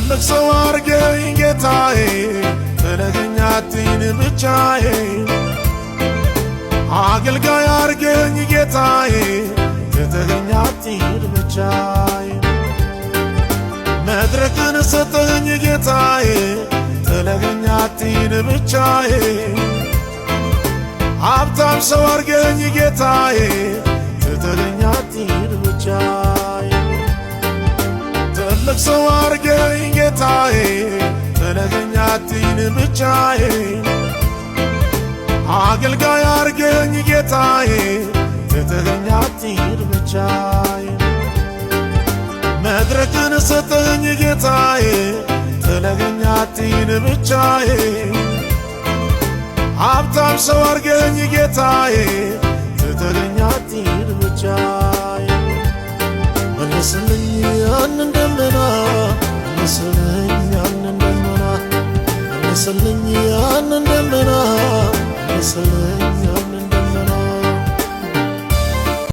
ትልቅ ሰው አርገኝ ጌታዬ ተለገኝ አትይን ብቻዬ አገልጋይ አርገኝ ጌታዬ ተተገኝ አትይን ብቻዬ መድረክን ሰጠኝ ጌታዬ ተለገኝ አትይን ብቻዬ ሀብታም ሰው አርገኝ ጌታዬ ተተገኝ አትይን ብቻዬ ትልቅ ሰው አርገኝ ጌታዬ ተለገኝ አትይን ብቻዬ አገልጋይ አርገኝ ጌታዬ ተተገኝ አትይን ብቻዬ መድረክን ሰጠኝ ጌታዬ ተለገኝ አትይን ብቻዬ ሀብታም ሰው አርገኝ ጌታዬ ተተገኝ አትይን ብቻዬ መልስልኝ ያንን ደመና መልስልኝ ያንን ደመና መልስልኝ ያንን